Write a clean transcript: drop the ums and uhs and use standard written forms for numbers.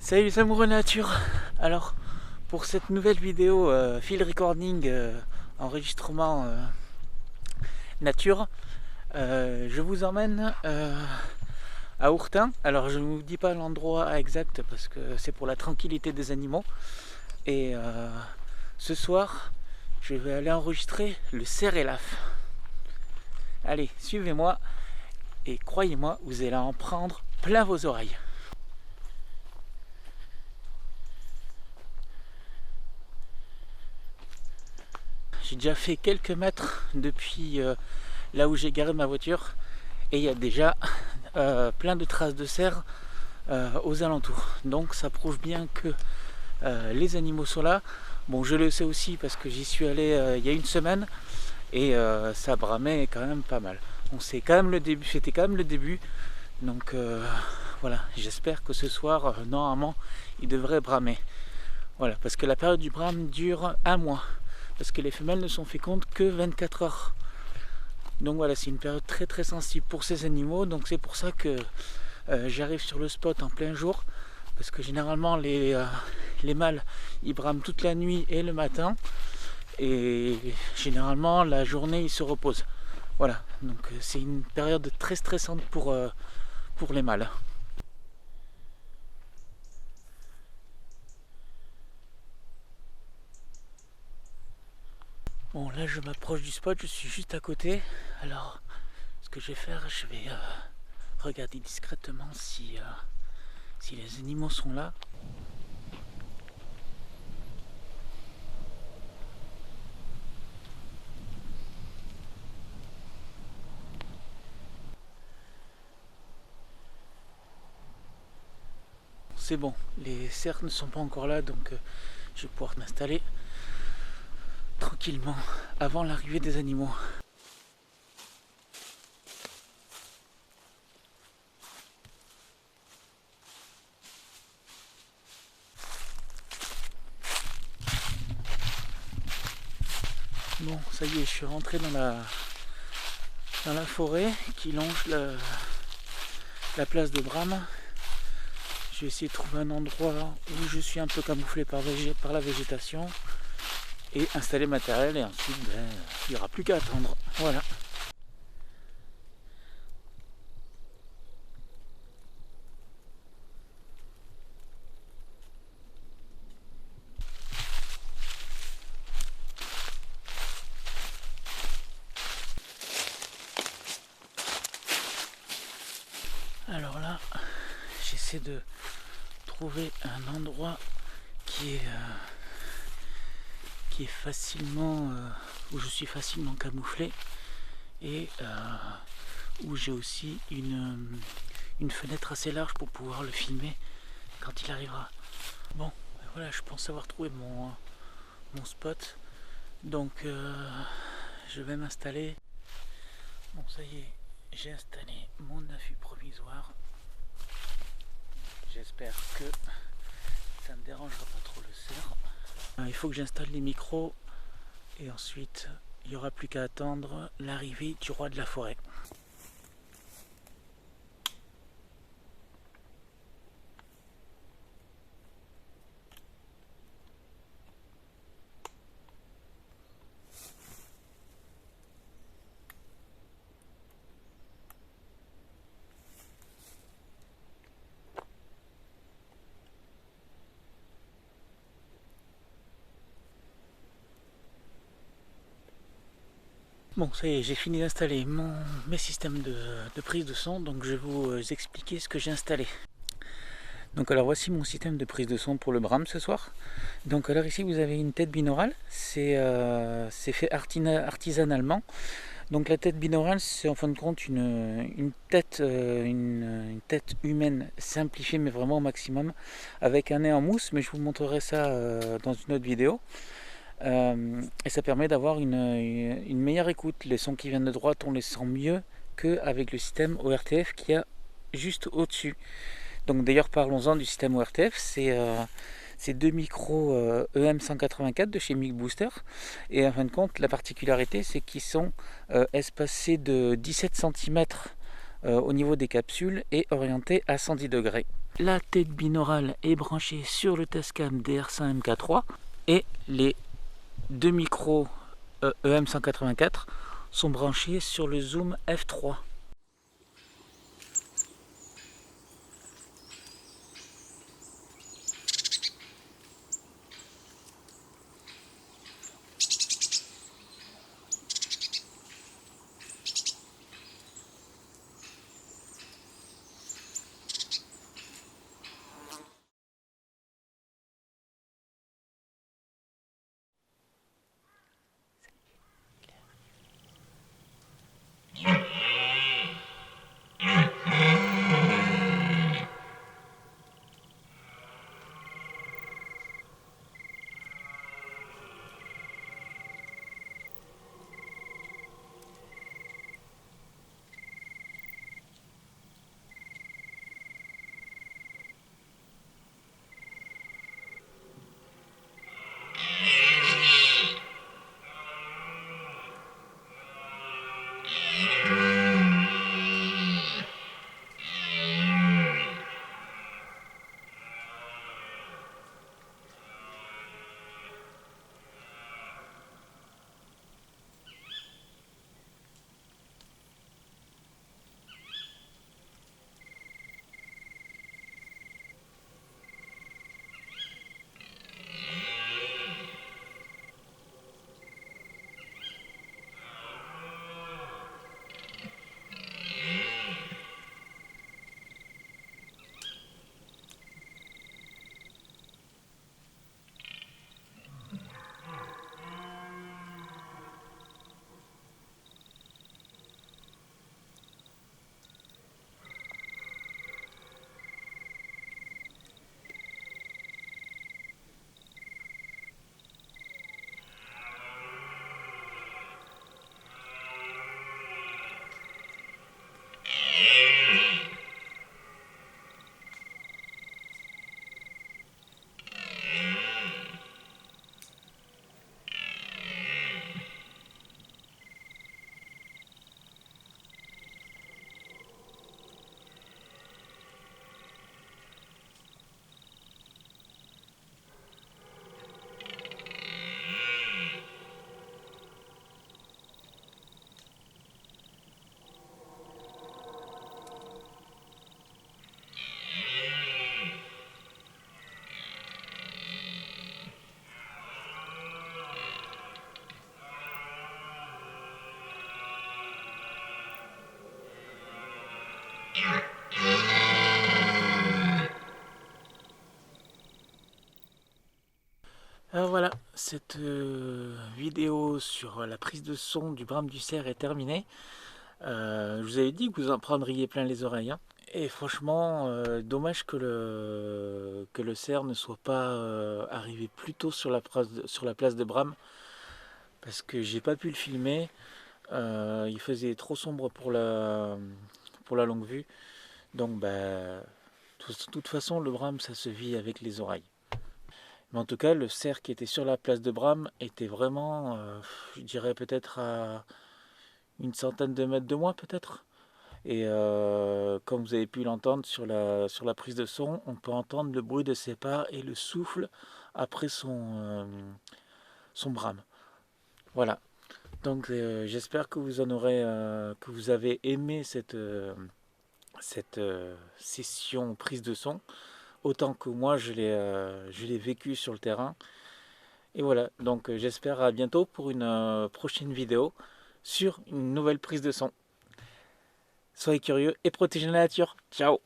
Salut les amoureux nature. Alors pour cette nouvelle vidéo field recording enregistrement nature, je vous emmène à Ourtin. Alors je ne vous dis pas l'endroit exact parce que c'est pour la tranquillité des animaux. Et ce soir je vais aller enregistrer le cerf et l'af. Allez, suivez-moi et croyez-moi, vous allez en prendre plein vos oreilles. J'ai déjà fait quelques mètres depuis là où j'ai garé ma voiture et il y a déjà plein de traces de cerf aux alentours. Donc ça prouve bien que les animaux sont là. Bon, je le sais aussi parce que j'y suis allé il y a une semaine et ça bramait quand même pas mal. Bon, c'est quand même le début, c'était quand même le début. Donc voilà, j'espère que ce soir, normalement, il devrait bramer. Voilà, parce que la période du brame dure un mois. Parce que les femelles ne sont fécondes que 24 heures. Donc voilà, c'est une période très très sensible pour ces animaux. Donc c'est pour ça que j'arrive sur le spot en plein jour. Parce que généralement les mâles ils brament toute la nuit et le matin. Et généralement la journée ils se reposent. Voilà, donc c'est une période très stressante pour les mâles. Bon, là je m'approche du spot, je suis juste à côté. Alors ce que je vais faire, je vais regarder discrètement si les animaux sont là. C'est bon, les cerfs ne sont pas encore là, donc je vais pouvoir m'installer tranquillement avant l'arrivée des animaux. Bon, ça y est, je suis rentré dans la forêt qui longe la place de Bram. Je vais essayer de trouver un endroit où je suis un peu camouflé par la végétation et installer le matériel, et ensuite il n'y aura plus qu'à attendre. Voilà. Alors là, j'essaie de trouver un endroit qui est facilement où je suis facilement camouflé et où j'ai aussi une fenêtre assez large pour pouvoir le filmer quand il arrivera. Bon, voilà, je pense avoir trouvé mon spot, donc je vais m'installer. Bon, ça y est, j'ai installé mon affût provisoire. J'espère que ça ne dérangera pas trop le cerf. Il faut que j'installe les micros et ensuite il n'y aura plus qu'à attendre l'arrivée du roi de la forêt. Bon, ça y est, j'ai fini d'installer mes systèmes de prise de son, donc je vais vous expliquer ce que j'ai installé. Donc alors voici mon système de prise de son pour le Bram ce soir. Donc alors ici vous avez une tête binaurale, c'est fait artisanalement. Donc la tête binaurale, c'est en fin de compte une tête humaine simplifiée mais vraiment au maximum, avec un nez en mousse, mais je vous montrerai ça dans une autre vidéo. Et ça permet d'avoir une meilleure écoute. Les sons qui viennent de droite, on les sent mieux qu'avec le système ORTF qui a juste au-dessus. Donc d'ailleurs parlons-en du système ORTF, c'est deux micros EM184 de chez Mic Booster, et en fin de compte la particularité c'est qu'ils sont espacés de 17 cm au niveau des capsules est orienté à 110 degrés. La tête binaurale est branchée sur le Tascam DR5 MK3 et les deux micros EM184 sont branchés sur le Zoom F3. Alors voilà, cette vidéo sur la prise de son du brame du cerf est terminée. Je vous avais dit que vous en prendriez plein les oreilles, hein. Et franchement, dommage que le cerf ne soit pas arrivé plus tôt sur la place de Bram, parce que j'ai pas pu le filmer. Il faisait trop sombre pour la longue vue. Donc de toute façon, le Bram, ça se vit avec les oreilles. Mais en tout cas, le cerf qui était sur la place de Bram était vraiment, je dirais peut-être à une centaine de mètres de moi peut-être. Et comme vous avez pu l'entendre sur la prise de son, on peut entendre le bruit de ses pas et le souffle après son brame. Voilà. Donc j'espère que que vous avez aimé cette session prise de son, autant que moi je l'ai vécu sur le terrain. Et voilà, donc j'espère à bientôt pour une prochaine vidéo sur une nouvelle prise de son. Soyez curieux et protégez la nature. Ciao!